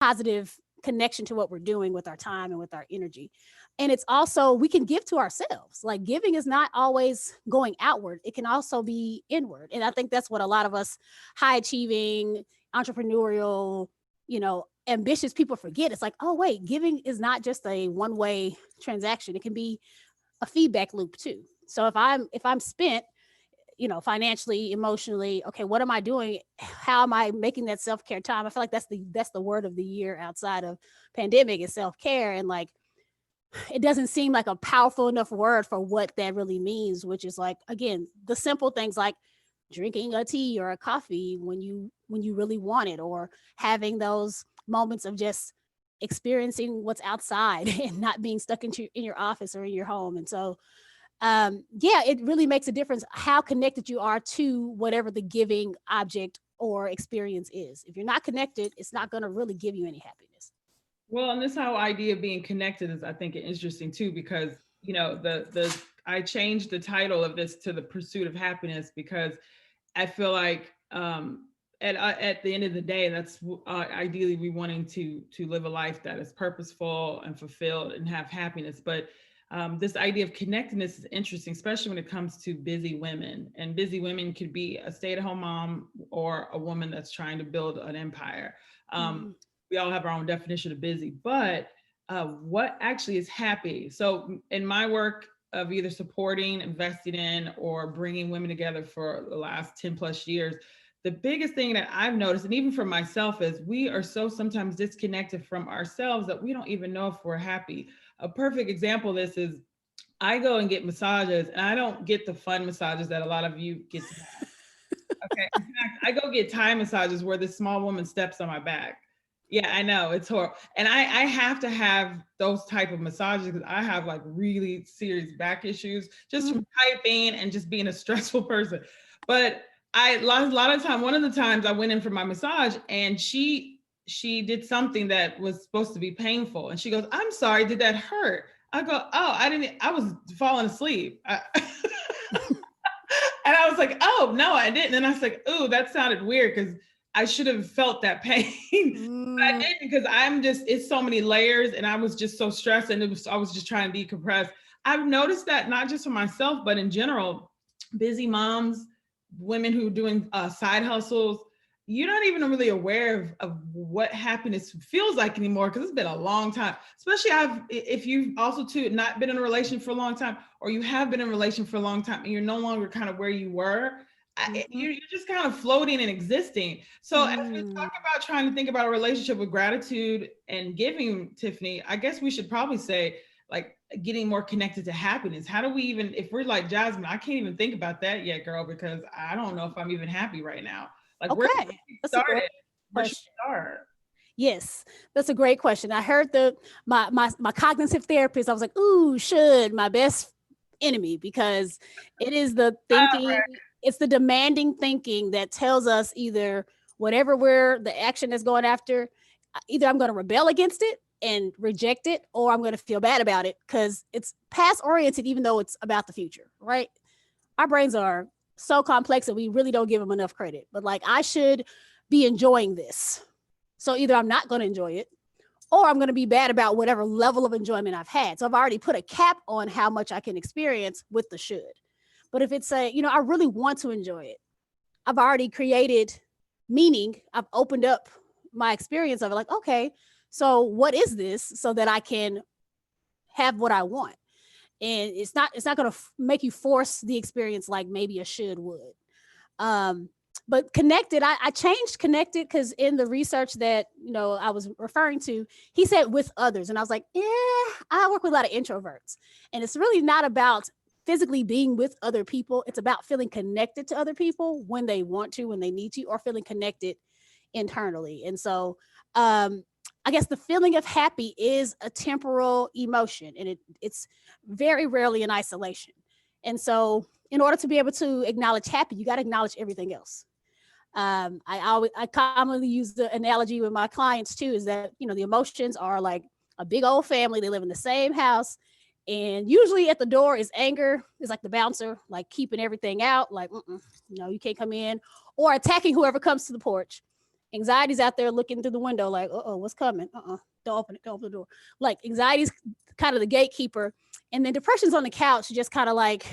positive connection to what we're doing with our time and with our energy. And it's also, we can give to ourselves. Like giving is not always going outward, it can also be inward. And I think that's what a lot of us high achieving, entrepreneurial, ambitious people forget. It's like, oh, wait, giving is not just a one way transaction, it can be a feedback loop too. So if I'm spent, financially, emotionally, okay, what am I doing? How am I making that self-care time? I feel like that's the word of the year outside of pandemic is self-care. And like, it doesn't seem like a powerful enough word for what that really means, which is like, again, the simple things like drinking a tea or a coffee when you really want it, or having those moments of just experiencing what's outside and not being stuck in your office or in your home. And so yeah, it really makes a difference how connected you are to whatever the giving object or experience is. If you're not connected, it's not going to really give you any happiness. Well, and this whole idea of being connected is, I think, interesting too, because the I changed the title of this to the pursuit of happiness, because I feel like at the end of the day, that's ideally we wanting to live a life that is purposeful and fulfilled and have happiness. But this idea of connectedness is interesting, especially when it comes to busy women. And busy women could be a stay-at-home mom or a woman that's trying to build an empire. Mm, We all have our own definition of busy, but what actually is happy? So in my work of either supporting, investing in, or bringing women together for the last 10 plus years, the biggest thing that I've noticed, and even for myself, is we are so sometimes disconnected from ourselves that we don't even know if we're happy. A perfect example of this is I go and get massages, and I don't get the fun massages that a lot of you get to have. Okay. In fact, I go get Thai massages where this small woman steps on my back. Yeah, I know it's horrible. And I have to have those type of massages because I have like really serious back issues just mm, from typing and just being a stressful person. But I lost a lot of time. One of the times I went in for my massage and she did something that was supposed to be painful. And she goes, "I'm sorry, did that hurt?" I go, "Oh, I didn't, I was falling asleep." And I was like, "Oh, no, I didn't." And I was like, "Ooh, that sounded weird because I should have felt that pain." But I mm, didn't, because I'm just, it's so many layers and I was just so stressed and I was just trying to decompress. I've noticed that not just for myself, but in general, busy moms, women who are doing side hustles, you're not even really aware of what happiness feels like anymore because it's been a long time. Especially if you've also too not been in a relation for a long time, or you have been in a relation for a long time and you're no longer kind of where you were. mhm, You're just kind of floating and existing. So as we talk mm. about trying to think about a relationship with gratitude and giving, Tiffany, I guess we should probably say like getting more connected to happiness. How do we even, if we're like Jasmin, I can't even think about that yet, girl, because I don't know if I'm even happy right now. Like where should Okay, we get that's a great started? Where should question. we start? Yes, that's a great question. I heard my cognitive therapist. I was like, "Ooh, should my best enemy," because it is the thinking, it's the demanding thinking that tells us either whatever we're the action that's going after, either I'm going to rebel against it and reject it, or I'm going to feel bad about it because it's past oriented, even though it's about the future. Right? Our brains are so complex that we really don't give them enough credit. But like, I should be enjoying this, so either I'm not going to enjoy it or I'm going to be bad about whatever level of enjoyment I've had. So I've already put a cap on how much I can experience with the should. But if it's I really want to enjoy it, I've already created meaning. I've opened up my experience of it like, okay, so what is this so that I can have what I want? And it's not going to make you force the experience like maybe a should would. Um, but connected, I changed connected because in the research that I was referring to, he said with others, and I was like, yeah, I work with a lot of introverts, and it's really not about physically being with other people. It's about feeling connected to other people when they want to, when they need to, or feeling connected internally. And so, I guess the feeling of happy is a temporal emotion, and it's very rarely in isolation. And so, in order to be able to acknowledge happy, you got to acknowledge everything else. I commonly use the analogy with my clients too, is that the emotions are like a big old family. They live in the same house, and usually at the door is anger. Is like the bouncer, like keeping everything out, like no, you can't come in, or attacking whoever comes to the porch. Anxiety's out there looking through the window like, uh-oh, what's coming? Don't open it. Don't open the door. Like anxiety's kind of the gatekeeper. And then depression's on the couch, just kind of like,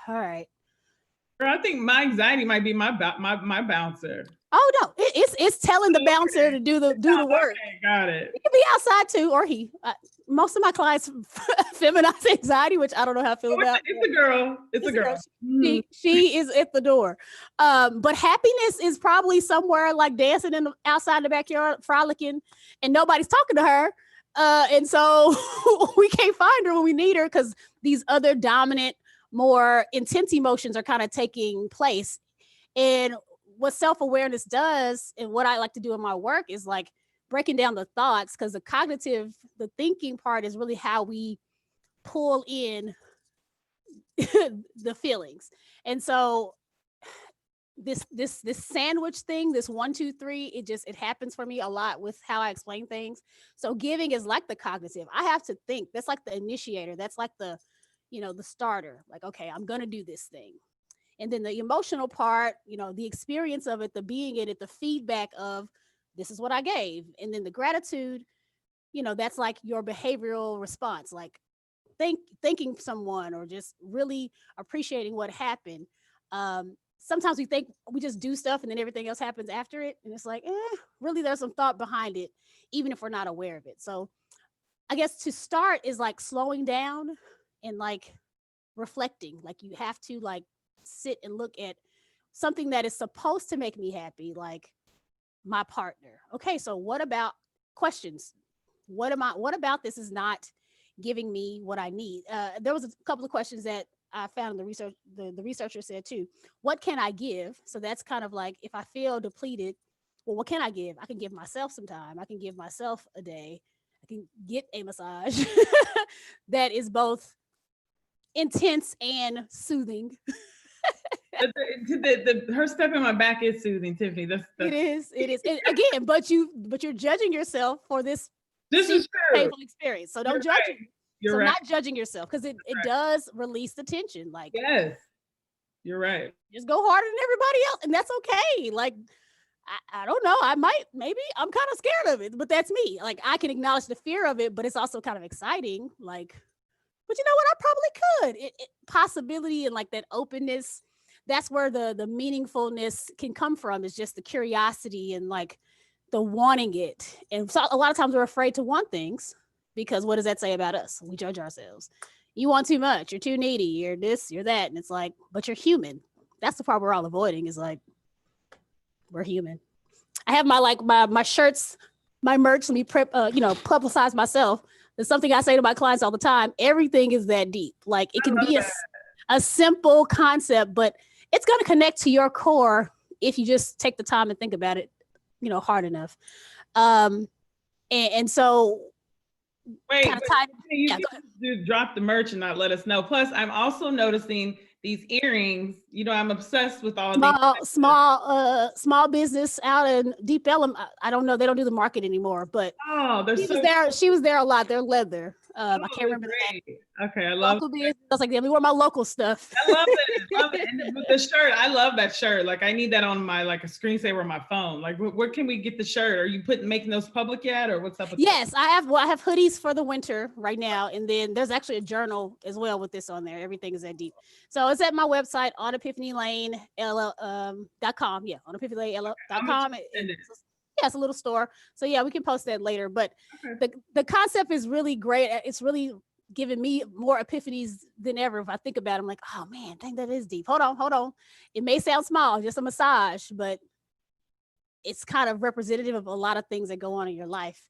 all right. I think my anxiety might be my bouncer. Oh no, it's telling the bouncer to do the work. Okay, got it. It can be outside too, or he. Most of my clients feminize anxiety, which I don't know how I feel about. It's a girl. It's a girl. She is at the door. But happiness is probably somewhere like dancing outside the backyard, frolicking, and nobody's talking to her. And so we can't find her when we need her because these other dominant, more intense emotions are kind of taking place. And what self-awareness does, and what I like to do in my work, is like breaking down the thoughts, because the thinking part is really how we pull in the feelings. And so this sandwich thing, this 1, 2, 3, it happens for me a lot with how I explain things. So giving is like the cognitive. I have to think. That's like the initiator. That's like the starter. Like, okay, I'm gonna do this thing. And then the emotional part, the experience of it, the being in it, the feedback of this is what I gave. And then the gratitude, that's like your behavioral response, like thanking someone or just really appreciating what happened. Sometimes we think we just do stuff and then everything else happens after it. And it's like, really there's some thought behind it, even if we're not aware of it. So I guess to start is like slowing down and like reflecting. Like you have to like sit and look at something that is supposed to make me happy, like my partner. Okay, so what about questions? What about this is not giving me what I need? There was a couple of questions that I found in the research. The researcher said too, what can I give? So that's kind of like, if I feel depleted, well, what can I give? I can give myself some time. I can give myself a day. I can get a massage that is both intense and soothing. Her step in my back is soothing, Tiffany. It is. And again, but you're judging yourself for this. This is true. Painful experience. So don't judge it. You're right. Not judging yourself, because it does release the tension. Like, yes, you're right. Just go harder than everybody else, and that's okay. Like, I don't know. Maybe I'm kind of scared of it, but that's me. Like, I can acknowledge the fear of it, but it's also kind of exciting. Like, but you know what? I probably could. Possibility and like that openness. That's where the meaningfulness can come from, is just the curiosity and like the wanting it. And so a lot of times we're afraid to want things, because what does that say about us? We judge ourselves. You want too much, you're too needy, you're this, you're that. And it's like, but you're human. That's the part we're all avoiding, is like, we're human. I have my shirts, my merch, let me publicize myself. There's something I say to my clients all the time. Everything is that deep. Like, it can be a simple concept, but it's going to connect to your core if you just take the time and think about it, hard enough. And so, wait, you drop the merch and not let us know. Plus, I'm also noticing these earrings. I'm obsessed with all these small business out in Deep Ellum. I don't know, they don't do the market anymore, but she was there a lot. They're leather. I can't remember the name. Okay, I love it. I was like, let me wear my local stuff. I love it. And with the shirt, I love that shirt. Like, I need that on my a screensaver on my phone. Like, where can we get the shirt? Are you making those public yet, or what's up with Yes, I have hoodies for the winter right now, and then there's actually a journal as well with this on there. Everything is that deep. So it's at my website on epiphanylanecom. Yeah, on epiphanylanecom. Yeah, it's a little store. So yeah, we can post that later. But the concept is really great. It's really giving me more epiphanies than ever. If I think about it, I'm like, oh man, dang, that is deep. Hold on. It may sound small, just a massage, but it's kind of representative of a lot of things that go on in your life.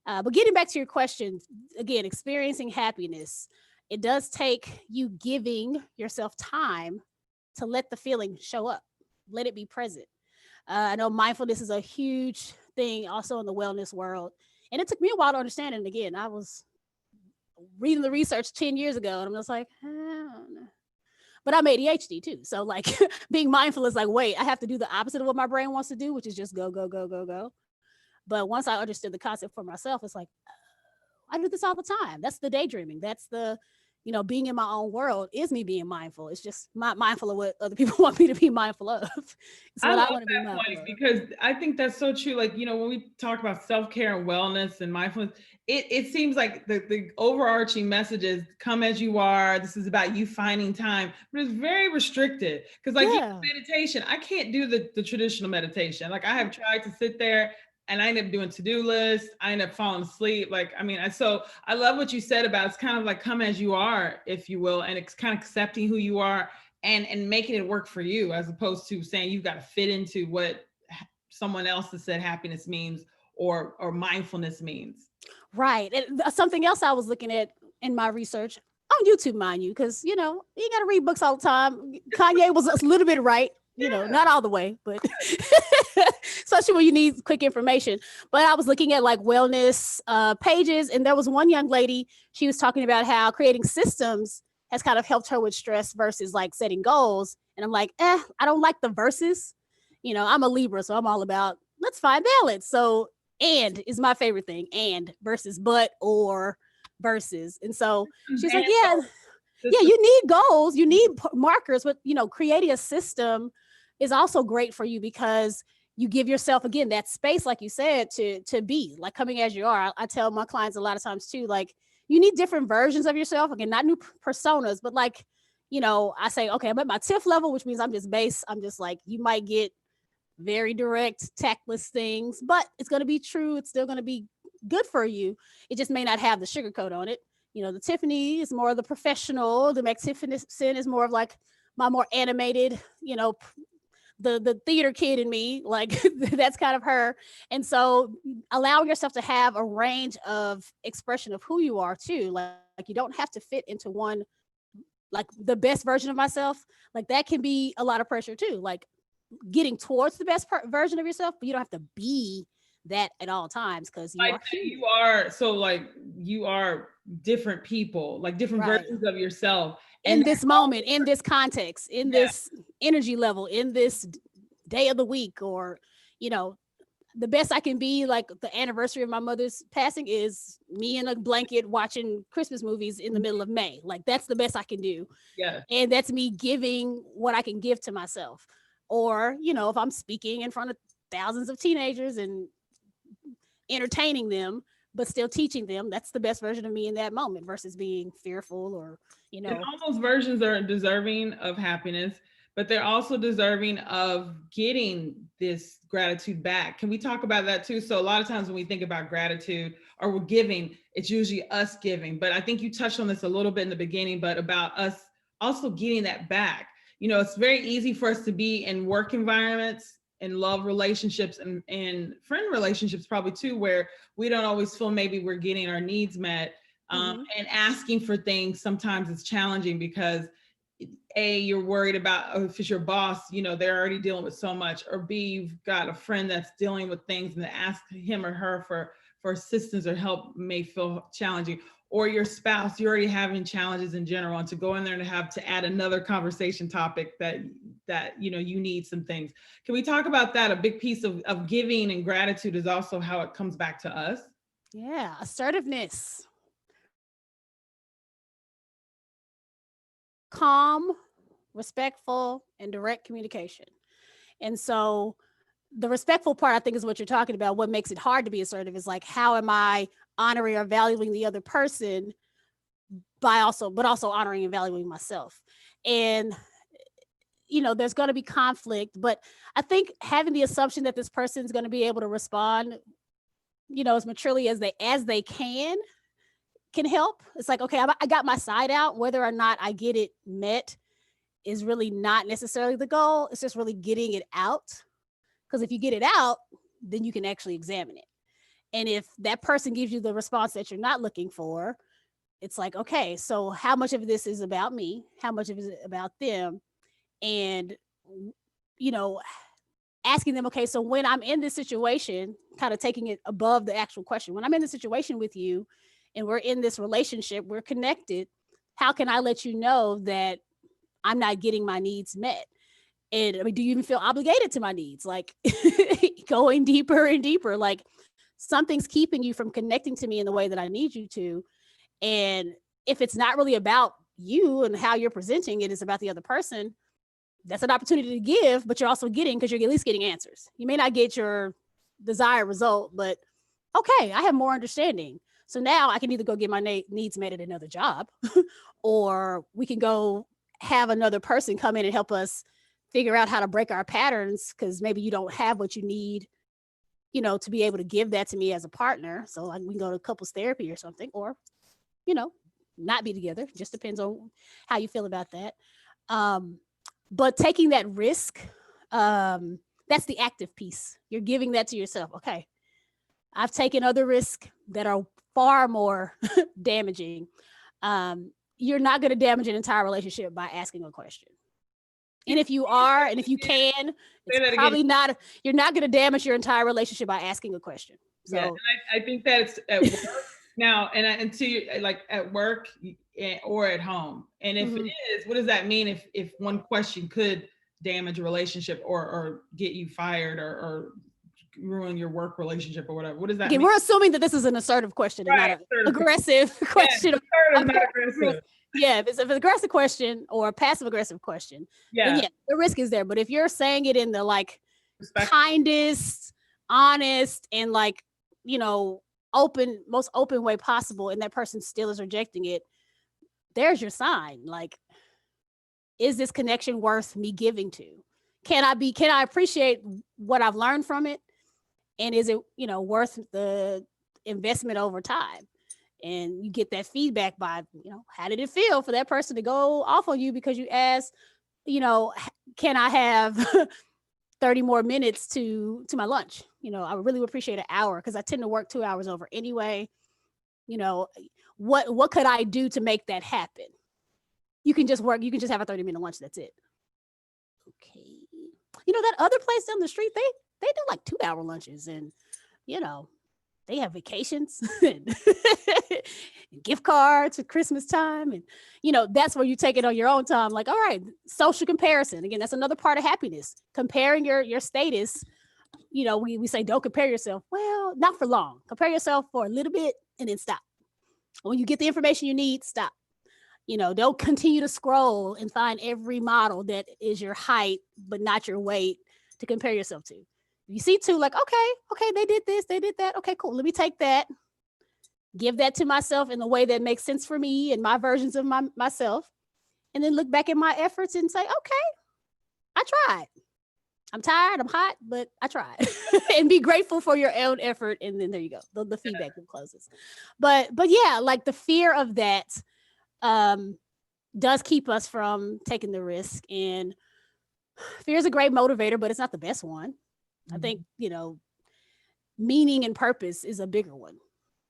But getting back to your question, again, experiencing happiness, it does take you giving yourself time to let the feeling show up, let it be present. I know mindfulness is a huge thing also in the wellness world. And it took me a while to understand it. And again, I was reading the research 10 years ago, and I'm just like, I don't know. But I'm ADHD too. So like being mindful is like, wait, I have to do the opposite of what my brain wants to do, which is just go, go, go, go, go. But once I understood the concept for myself, it's like, I do this all the time. That's the daydreaming. That's the, being in my own world is me being mindful. It's just not mindful of what other people want me to be mindful of. It's I what love I want to be that mindful point of. because I think that's so true. Like, when we talk about self-care and wellness and mindfulness, it seems like the overarching message is come as you are. This is about you finding time, but it's very restricted because like Yeah. meditation, I can't do the traditional meditation. Like I have tried to sit there and I end up doing to-do lists. I end up falling asleep. Like, I mean, so I love what you said about it's kind of like come as you are, if you will, and it's kind of accepting who you are and making it work for you as opposed to saying you've got to fit into what someone else has said happiness means or mindfulness means. Right. And something else I was looking at in my research on YouTube, mind you, because you got to read books all the time. Kanye was a little bit right, not all the way, but especially when you need quick information. But I was looking at like wellness pages, and there was one young lady. She was talking about how creating systems has kind of helped her with stress versus like setting goals. And I'm like, I don't like the verses. I'm a Libra, so I'm all about let's find balance. So and is my favorite thing, and versus but or versus. And so she's like, yeah, you need goals, you need markers, but creating a system is also great for you because you give yourself again that space, like you said, to be like coming as you are. I tell my clients a lot of times too, like you need different versions of yourself. Again, not new personas, but like, I say, okay, I'm at my TIFF level, which means I'm just base. I'm just like, you might get very direct, tactless things, but it's going to be true. It's still going to be good for you. It just may not have the sugarcoat on it. The Tiffany is more of the professional. The Magnificent is more of like my more animated, the theater kid in me, like that's kind of her. And so allowing yourself to have a range of expression of who you are too, like you don't have to fit into one, like the best version of myself, like that can be a lot of pressure too. Like getting towards the best version of yourself, but you don't have to be that at all times because you are human. You are different people, like different Right. versions of yourself. In this moment, in this context, in this energy level, in this day of the week, or, the best I can be, like the anniversary of my mother's passing is me in a blanket watching Christmas movies in the middle of May. Like that's the best I can do. Yeah. And that's me giving what I can give to myself. Or, if I'm speaking in front of thousands of teenagers and entertaining them, but still teaching them, that's the best version of me in that moment versus being fearful or, And all those versions are deserving of happiness, but they're also deserving of getting this gratitude back. Can we talk about that too? So a lot of times when we think about gratitude or we're giving, it's usually us giving. But I think you touched on this a little bit in the beginning, but about us also getting that back. It's very easy for us to be in work environments and love relationships and friend relationships probably too, where we don't always feel maybe we're getting our needs met. And asking for things sometimes it's challenging because A, you're worried about if it's your boss, they're already dealing with so much, or B, you've got a friend that's dealing with things and to ask him or her for assistance or help may feel challenging, or your spouse, you're already having challenges in general, and to go in there and have to add another conversation topic that you need some things. Can we talk about that? A big piece of giving and gratitude is also how it comes back to us. Yeah, assertiveness. Calm, respectful, and direct communication. And so the respectful part, I think, is what you're talking about. What makes it hard to be assertive is like, how am I honoring or valuing the other person but also honoring and valuing myself? And, there's going to be conflict, but I think having the assumption that this person is going to be able to respond, as maturely as they can help. It's like, okay, I got my side out. Whether or not I get it met is really not necessarily the goal. It's just really getting it out. Because if you get it out, then you can actually examine it. And if that person gives you the response that you're not looking for, it's like, okay, so how much of this is about me? How much of it is about them? And, asking them, okay, so when I'm in this situation, kind of taking it above the actual question, when I'm in the situation with you and we're in this relationship, we're connected, how can I let you know that I'm not getting my needs met? And I mean, do you even feel obligated to my needs? Like going deeper and deeper, like something's keeping you from connecting to me in the way that I need you to. And if it's not really about you and how you're presenting it, it's about the other person, that's an opportunity to give, but you're also getting, because you're at least getting answers. You may not get your desired result, but okay, I have more understanding. So now I can either go get my needs met at another job, or we can go have another person come in and help us figure out how to break our patterns, because maybe you don't have what you need, you know, to be able to give that to me as a partner. So like we can go to couples therapy or something, or, you know, not be together. Just depends on how you feel about that. But taking that risk, that's the active piece. You're giving that to yourself. Okay, I've taken other risks that are far more damaging. You're not going to damage an entire relationship by asking a question. And if you are, and if you can, it's probably not, you're not going to damage your entire relationship by asking a question. So yeah, and I think that it's at work now, and to like at work or at home. And if it is, what does that mean if one question could damage a relationship or get you fired or ruin your work relationship or whatever? What does that mean? We're assuming that this is an assertive question and not an aggressive question. Not aggressive. Yeah, if it's an aggressive question or a passive aggressive question, then yeah, the risk is there. But if you're saying it in the like kindest, honest, and like, you know, most open way possible, and that person still is rejecting it, there's your sign. Like, is this connection worth me giving to? Can I appreciate what I've learned from it? And is it, you know, worth the investment over time? And you get that feedback by, you know, how did it feel for that person to go off on you because you asked, you know, can I have 30 more minutes to my lunch? You know, I really would appreciate an hour, because I tend to work 2 hours over anyway. You know, what could I do to make that happen? You can just have a 30-minute lunch. That's it. Okay. You know, that other place down the street, they do like 2-hour lunches, and, you know, they have vacations and gift cards at Christmas time. And, you know, that's where you take it on your own time. Like, all right, social comparison. Again, that's another part of happiness. Comparing your status. You know, we say, don't compare yourself. Well, not for long. Compare yourself for a little bit and then stop. When you get the information you need, stop. You know, don't continue to scroll and find every model that is your height, but not your weight, to compare yourself to. You see two, like, okay, they did this, they did that. Okay, cool. Let me take that, give that to myself in the way that makes sense for me and my versions of myself. And then look back at my efforts and say, okay, I tried. I'm tired, I'm hot, but I tried. And be grateful for your own effort. And then there you go. The feedback loop closes. But yeah, like the fear of that does keep us from taking the risk. And fear is a great motivator, but it's not the best one. I think, you know, meaning and purpose is a bigger one.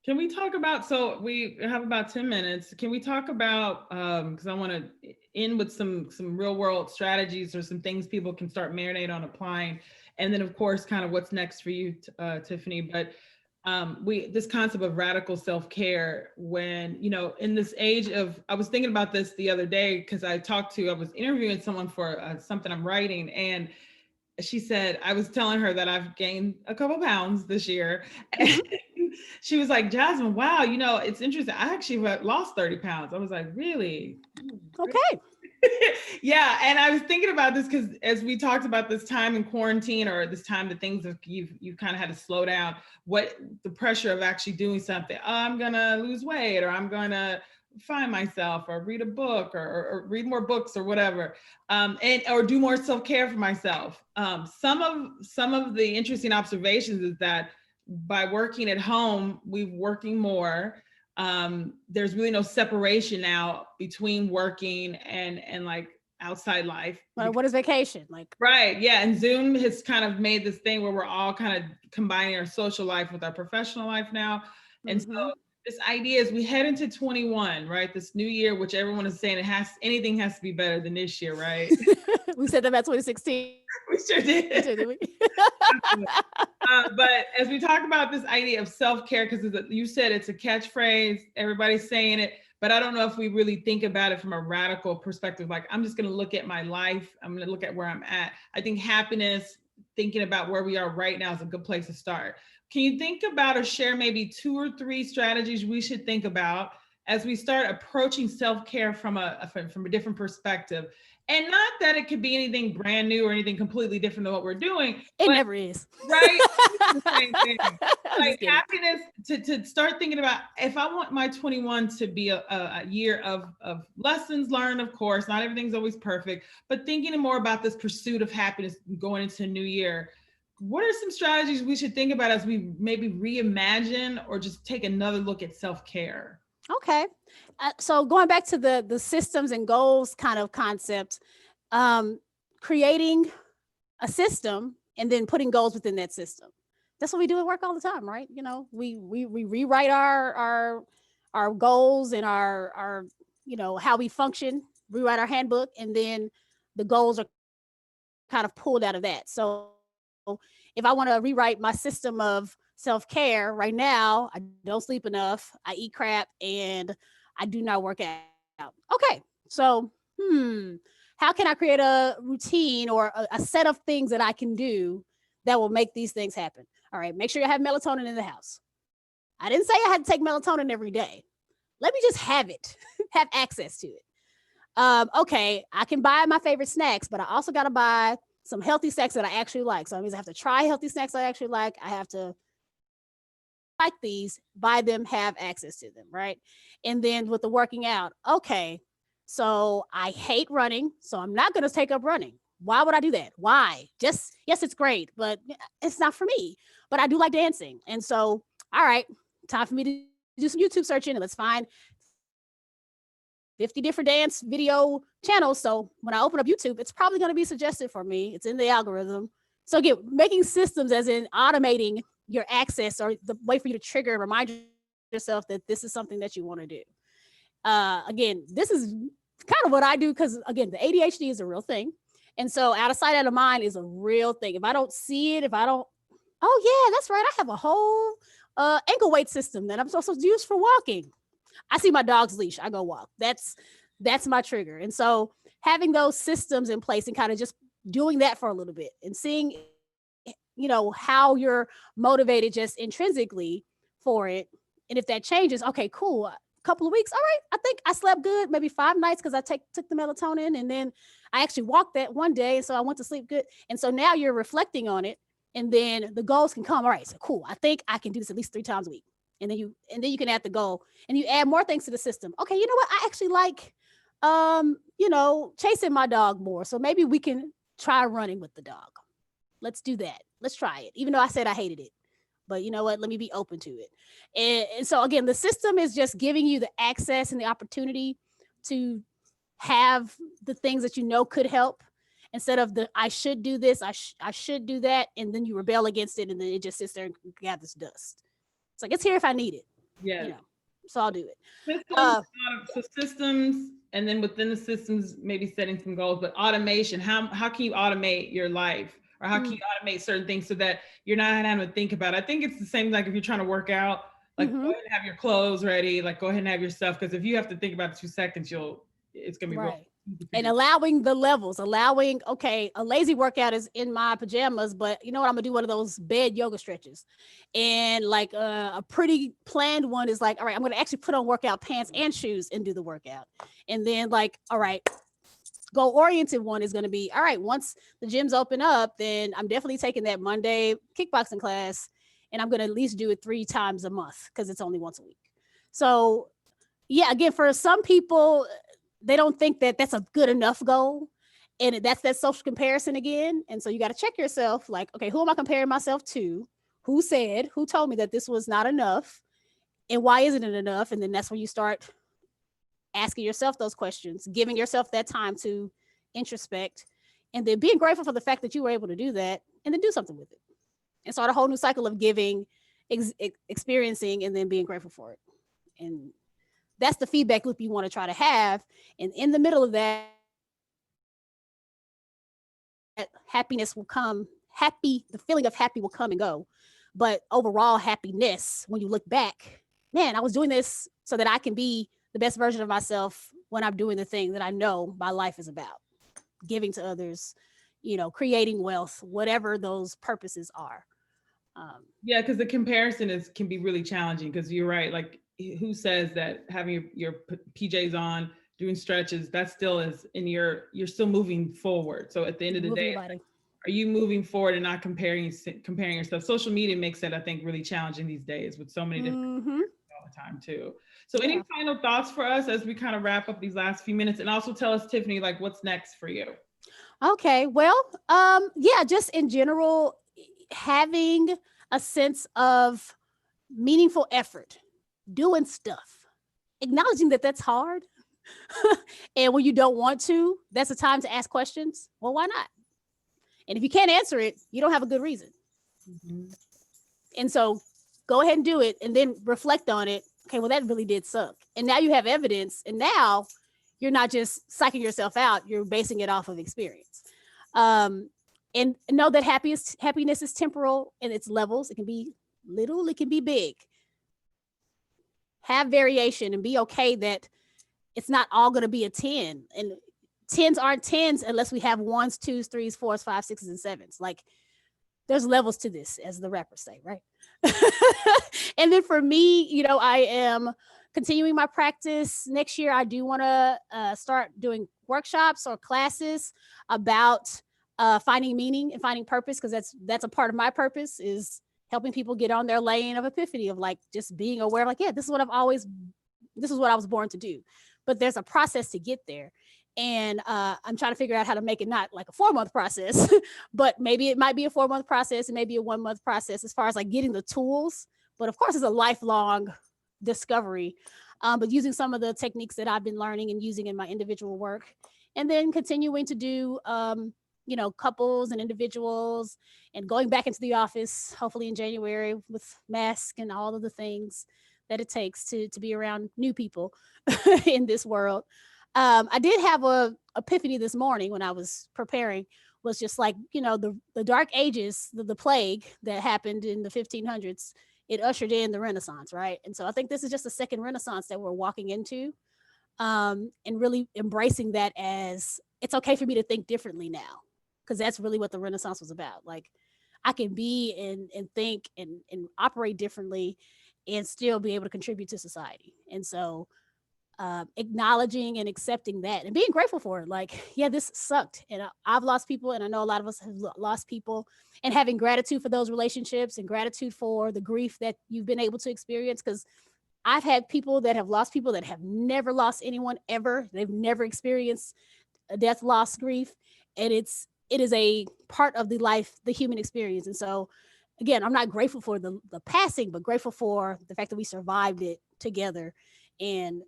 Can we talk about, so we have about 10 minutes. Can we talk about, because I want to end with some real world strategies or some things people can start marinate on applying. And then of course, kind of what's next for you, Tiffany. But this concept of radical self-care, when, you know, in this age of, I was thinking about this the other day, because I was interviewing someone for something I'm writing, and she said, I was telling her that I've gained a couple pounds this year. And she was like, Jasmin, wow, you know, it's interesting. I actually lost 30 pounds. I was like, really? Okay. Yeah. And I was thinking about this because as we talked about this time in quarantine, or this time that things you've kind of had to slow down, what the pressure of actually doing something. Oh, I'm going to lose weight, or I'm going to find myself, or read a book, or read more books, or whatever, or do more self-care for myself. Some of the interesting observations is that by working at home, we're working more. There's really no separation now between working and like outside life. What is vacation like? Right. Yeah. And Zoom has kind of made this thing where we're all kind of combining our social life with our professional life now. And so this idea is we head into 21, right? This new year, which everyone is saying anything has to be better than this year, right? We said that about 2016. We sure did. But as we talk about this idea of self-care, because you said it's a catchphrase, everybody's saying it, but I don't know if we really think about it from a radical perspective. Like, I'm just going to look at my life. I'm going to look at where I'm at. I think happiness, thinking about where we are right now, is a good place to start. Can you think about or share maybe 2 or 3 strategies we should think about as we start approaching self-care from a different perspective. And not that it could be anything brand new or anything completely different than what we're doing. It never is. Right? It's the same thing. I'm Like just kidding. happiness, to start thinking about, if I want my 21 to be a year of lessons learned, of course, not everything's always perfect, but thinking more about this pursuit of happiness going into a new year. What are some strategies we should think about as we maybe reimagine or just take another look at self-care? Okay. So going back to the systems and goals kind of concept, creating a system and then putting goals within that system. That's what we do at work all the time, right? You know, we rewrite our goals and our how we function, rewrite our handbook, and then the goals are kind of pulled out of that. So if I want to rewrite my system of self-care right now, I don't sleep enough, I eat crap, and I do not work out. Okay. So, how can I create a routine or a set of things that I can do that will make these things happen? All right. Make sure you have melatonin in the house. I didn't say I had to take melatonin every day. Let me just have it, have access to it. Okay. I can buy my favorite snacks, but I also got to buy some healthy snacks that I actually like. So that means I have to try healthy snacks I actually like. I have to like these, buy them, have access to them, right? And then with the working out, okay, so I hate running, so I'm not going to take up running. Why would I do that? Why? Just, yes, it's great, but it's not for me. But I do like dancing. And so, all right, time for me to do some YouTube searching, and let's find 50 different dance video channels. So when I open up YouTube, it's probably going to be suggested for me. It's in the algorithm. So again, making systems as in automating your access or the way for you to trigger and remind yourself that this is something that you want to do. Again, this is kind of what I do because, again, the ADHD is a real thing. And so out of sight, out of mind is a real thing. If I don't see it, oh yeah, that's right. I have a whole ankle weight system that I'm supposed to use for walking. I see my dog's leash, I go walk. That's my trigger. And so having those systems in place and kind of just doing that for a little bit and seeing, how you're motivated just intrinsically for it. And if that changes, okay, cool. A couple of weeks. All right. I think I slept good, maybe 5 nights because I took the melatonin, and then I actually walked that one day. And so I went to sleep good. And so now you're reflecting on it, and then the goals can come. All right. So cool. I think I can do this at least 3 times a week. And then you can add the goal and you add more things to the system. Okay. You know what? I actually like, chasing my dog more. So maybe we can try running with the dog. Let's do that. Let's try it. Even though I said I hated it, but you know what? Let me be open to it. And so again, the system is just giving you the access and the opportunity to have the things that could help, instead of the, I should do this, I should do that. And then you rebel against it, and then it just sits there and gathers dust. It's like, it's here if I need it. Yeah. So I'll do it. Systems, and then within the systems, maybe setting some goals, but automation, how can you automate your life? Or how can you automate certain things so that you're not having to think about it? I think it's the same, like if you're trying to work out, like go ahead and have your clothes ready, like go ahead and have your stuff. Because if you have to think about it 2 seconds, it's going to be right. And allowing the levels, okay, a lazy workout is in my pajamas, but you know what? I'm gonna do one of those bed yoga stretches. And like a pretty planned one is like, all right, I'm gonna actually put on workout pants and shoes and do the workout. And then like, all right, goal-oriented one is going to be, all right, once the gyms open up, then I'm definitely taking that Monday kickboxing class, and I'm going to at least do it 3 times a month because it's only once a week. So yeah, again, for some people, they don't think that that's a good enough goal. And that's that social comparison again. And so you got to check yourself, like, okay, who am I comparing myself to? Who told me that this was not enough? And why isn't it enough? And then that's when you start asking yourself those questions, giving yourself that time to introspect, and then being grateful for the fact that you were able to do that, and then do something with it and start a whole new cycle of giving, experiencing, and then being grateful for it. And that's the feedback loop you want to try to have. And in the middle of that, happiness will come. The feeling of happy will come and go. But overall happiness, when you look back, man, I was doing this so that I can be the best version of myself when I'm doing the thing that I know my life is about. Giving to others, creating wealth, whatever those purposes are. Yeah, because the comparison can be really challenging, because you're right. Like who says that having your PJs on, doing stretches, that still is you're still moving forward. So at the end of the day, are you moving forward and not comparing yourself? Social media makes that, I think, really challenging these days with so many different all the time too. So any final thoughts for us as we kind of wrap up these last few minutes, and also tell us, Tiffany, like what's next for you? Okay, well, yeah, just in general, having a sense of meaningful effort, doing stuff, acknowledging that that's hard. And when you don't want to, that's a time to ask questions. Well, why not? And if you can't answer it, you don't have a good reason. And so go ahead and do it and then reflect on it. Okay, well, that really did suck. And now you have evidence. And now you're not just psyching yourself out, you're basing it off of experience. And know that happiness is temporal in its levels. It can be little, it can be big. Have variation and be okay that it's not all going to be a 10. And 10s aren't 10s unless we have 1s, 2s, 3s, 4s, 5s, 6s, and 7s. Like there's levels to this, as the rappers say, right? And then for me, I am continuing my practice. Next year, I do want to start doing workshops or classes about finding meaning and finding purpose, because that's a part of my purpose, is helping people get on their lane of epiphany, of like just being aware of like, yeah, this is what I was born to do. But there's a process to get there. And I'm trying to figure out how to make it not like a 4-month process, but maybe it might be a 4-month process and maybe a 1-month process as far as like getting the tools. But of course, it's a lifelong discovery. But using some of the techniques that I've been learning and using in my individual work, and then continuing to do, couples and individuals, and going back into the office, hopefully in January, with masks and all of the things that it takes to be around new people in this world. I did have a epiphany this morning when I was preparing, was just like, the dark ages, the plague that happened in the 1500s, it ushered in the Renaissance, right? And so I think this is just a second Renaissance that we're walking into, and really embracing that as it's okay for me to think differently now, because that's really what the Renaissance was about. Like I can be and think and operate differently and still be able to contribute to society. And so acknowledging and accepting that and being grateful for it. Like, yeah, this sucked. And I've lost people, and I know a lot of us have lost people, and having gratitude for those relationships and gratitude for the grief that you've been able to experience. Because I've had people that have lost people that have never lost anyone ever. They've never experienced a death, loss, grief. And it is a part of the human experience. And so again, I'm not grateful for the passing, but grateful for the fact that we survived it together, and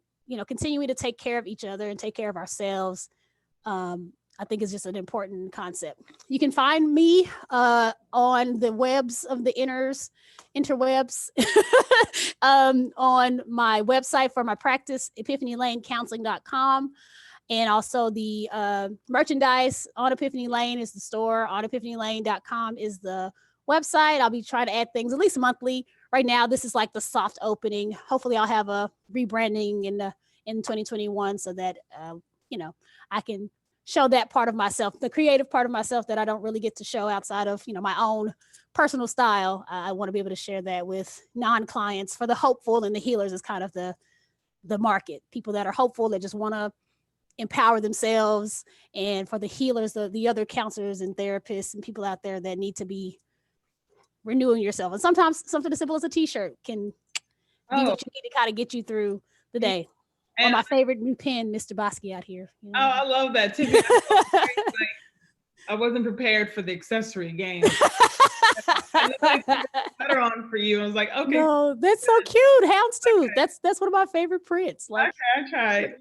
continuing to take care of each other and take care of ourselves. I think is just an important concept. You can find me on the webs of the interwebs, on my website for my practice, epiphanylanecounseling.com. And also the merchandise on Epiphany Lane is the store. On epiphanyLane.com is the website. I'll be trying to add things at least monthly. Right now, this is like the soft opening. Hopefully I'll have a rebranding in 2021 so that, I can show that part of myself, the creative part of myself that I don't really get to show outside of, my own personal style. I want to be able to share that with non-clients. For the hopeful and the healers is kind of the market. People that are hopeful, that just want to empower themselves. And for the healers, the other counselors and therapists and people out there that need to be renewing yourself. And sometimes something as simple as a t-shirt can be what you need to kind of get you through the day. And my favorite new pen, Mr. Bosky out here. Oh, I love that. Tiffany, I wasn't prepared for the accessory game. Better on for you. I was like, okay. No, that's so cute. Houndstooth. Okay. That's one of my favorite prints. Like, okay, I tried.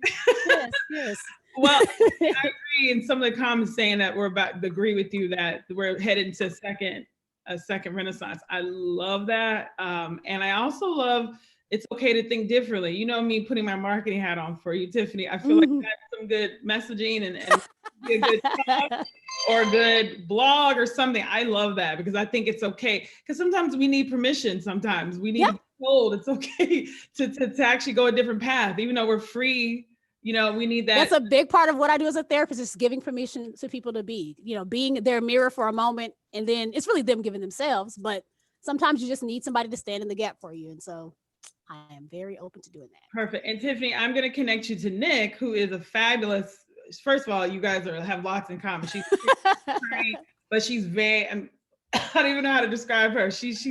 Yes. Well, I agree. And some of the comments saying that we're about to agree with you that we're headed into a second Renaissance. I love that. And I also love it's okay to think differently. Me putting my marketing hat on for you, Tiffany. I feel like that's some good messaging and a good talk or a good blog or something. I love that because I think it's okay. Because sometimes we need permission. Sometimes we need to be told it's okay to actually go a different path, even though we're free. We need that. That's a big part of what I do as a therapist, is giving permission to people to be, being their mirror for a moment. And then it's really them giving themselves. But sometimes you just need somebody to stand in the gap for you. And so I am very open to doing that. Perfect. And Tiffany, I'm going to connect you to Nick, who is a fabulous. First of all, you guys have lots in common. She's great, but she's very. I don't even know how to describe her. She's.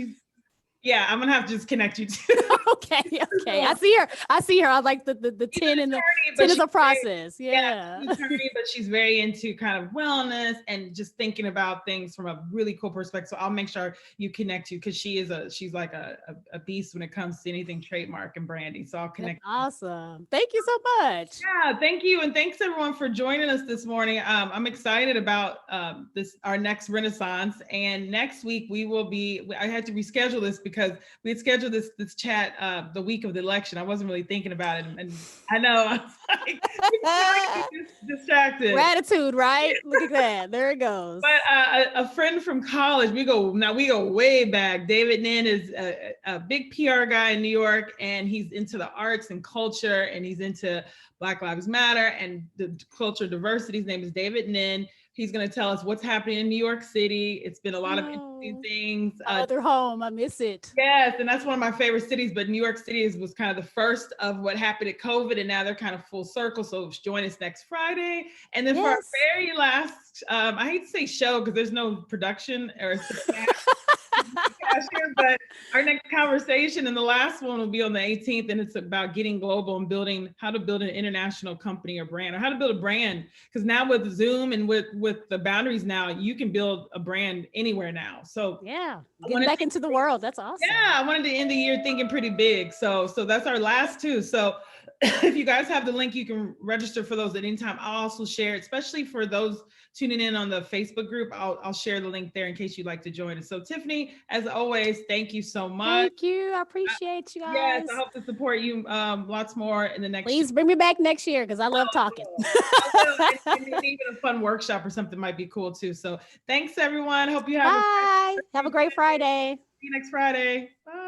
Yeah, I'm gonna have to just connect you to. Okay. I see her. I like the 10 and the 10 is a process. Yeah. She's an attorney, but she's very into kind of wellness and just thinking about things from a really cool perspective. So I'll make sure you connect you, because she's like a beast when it comes to anything trademark and branding. So I'll connect. That's awesome. Thank you so much. Yeah, thank you. And thanks everyone for joining us this morning. I'm excited about our next Renaissance. And next week I had to reschedule this because we had scheduled this chat the week of the election. I wasn't really thinking about it. And I know I was like distracted. Gratitude, right? Look at that. There it goes. But a friend from college, we go way back. David Nin is a big PR guy in New York, and he's into the arts and culture, and he's into Black Lives Matter and the culture diversity. His name is David Nin. He's going to tell us what's happening in New York City. It's been a lot of interesting things. Other home, I miss it. Yes, and that's one of my favorite cities. But New York City was kind of the first of what happened at COVID, and now they're kind of full circle. So join us next Friday. And then for our very last, I hate to say show because there's no production or but our next conversation and the last one will be on the 18th, and it's about getting global and how to build an international company or brand, or how to build a brand. Because now with Zoom and with the boundaries now, you can build a brand anywhere now. So getting back into the world. That's awesome. Yeah, I wanted to end the year thinking pretty big. So that's our last two. So if you guys have the link, you can register for those at any time. I'll also share, especially for those tuning in on the Facebook group, I'll share the link there in case you'd like to join us. So Tiffany, as always, thank you so much. Thank you. I appreciate you guys. Yes, I hope to support you lots more in the next Please bring me back next year because I love talking. And even a fun workshop or something might be cool too. So thanks everyone. Hope you have Have a great Friday. See you next Friday. Bye.